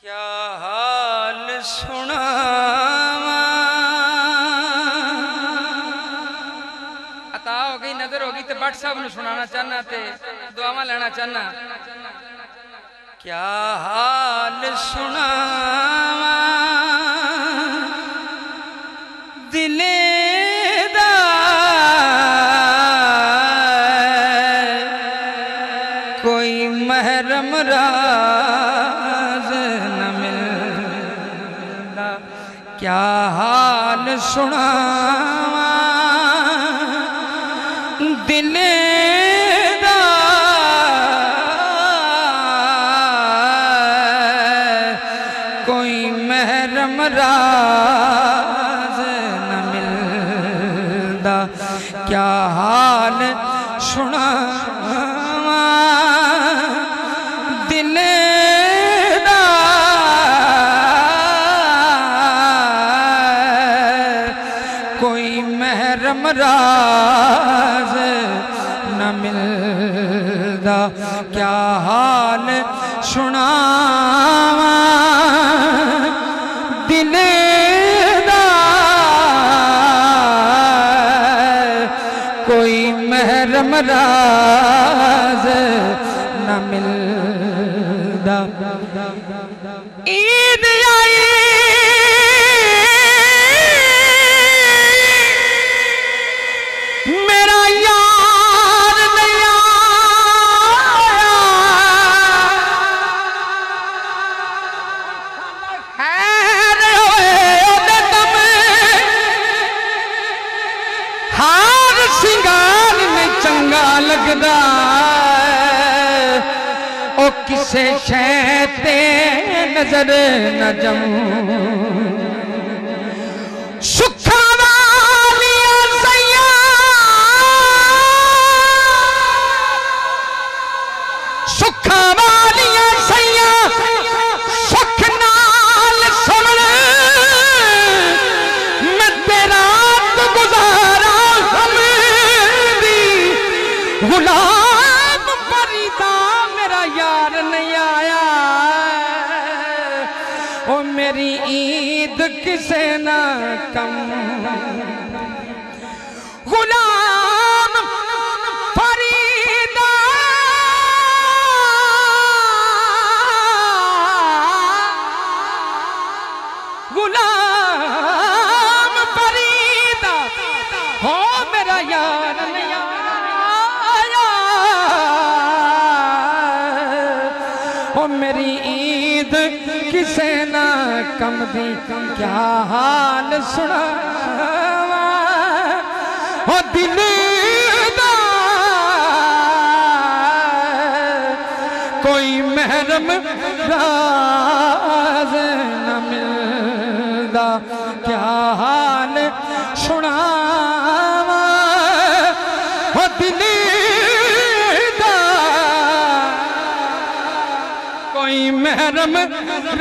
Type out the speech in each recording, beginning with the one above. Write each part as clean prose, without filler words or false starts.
क्या हाल सुना अता हो गई नजर होगी तो बट साहब सुनाना चाहना ते दुआवा लेना चाहना। क्या हाल सुना दिले दा कोई महरम राज न मिलदा। क्या हाल सुना दिले दा कोई महरम राज न मिलदा। क्या हाल सुना दिले दा कोई महरम राज न मिलदा। क्या हाल सुना दिले दा कोई महरम राज न मिलदा। ईद आई मेरा यार नहीं आया हार सिंगार में चंगा लगदा। ओ किसे शैते नजर न जमू सुखा वालिया सैया सुखा वालिया सैया सुख नाल सुन मैं तेरा तो गुजारा हमदी गुलाम फरीदा मेरा यार नहीं आया। ओ मेरी ईद किसे ना कम गुलाम फरीदा गुलाम फरीदा हो मेरा यार नहीं आया। ओ मेरी ईद किसे ना कम दी। क्या हाल सुना ओ दिल दा कोई महरम राज न मिलदा। क्या हाल सुना ओ दिल दा कोई महरम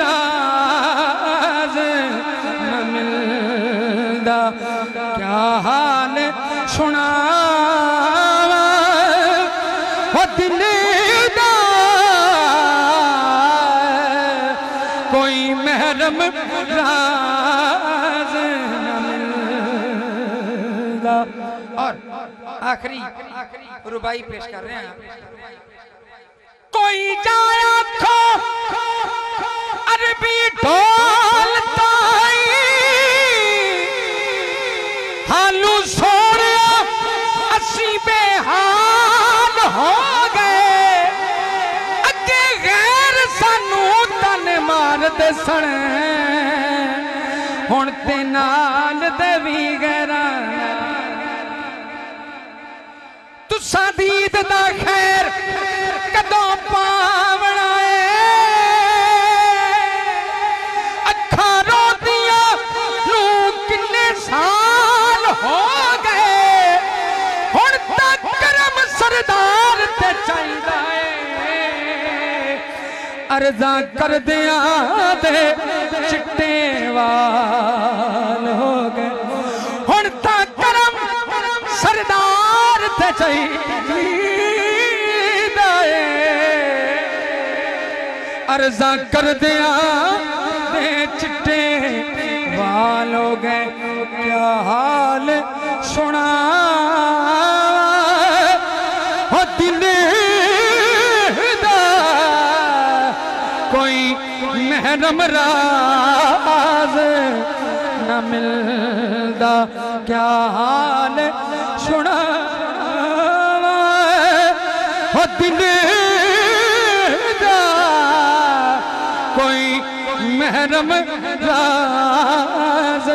राज न मिलदा। क्या हाल सुना ओ दिल दा कोई महरम राज न मिलदा। और आखिरी रुबाई पेश कर रहे हैं। कोई जाया खो अरबी ढोल ताई हालू सोने असी बेहाल हो गए। अगे गैर सानू तन मार दे सन हुण ते नाल दे वी गैरा तुसा दीद दा खैर कदों पावना है। अखा रोदियां नू किन्ने साल हो गए हुण तक करम सरदार ते चाहिदा है। अर्जा कर दिया दे चिट्टे वाल हो गए हुण तक करम सरदार ते चाहिदा है। अर्जा कर दिया दे चिट्टे वाल हो गए क्या हाल सुना हो दिल दा कोई महरम राज न मिलदा क्या हाल सुना हो दिल दा कोई महरम राज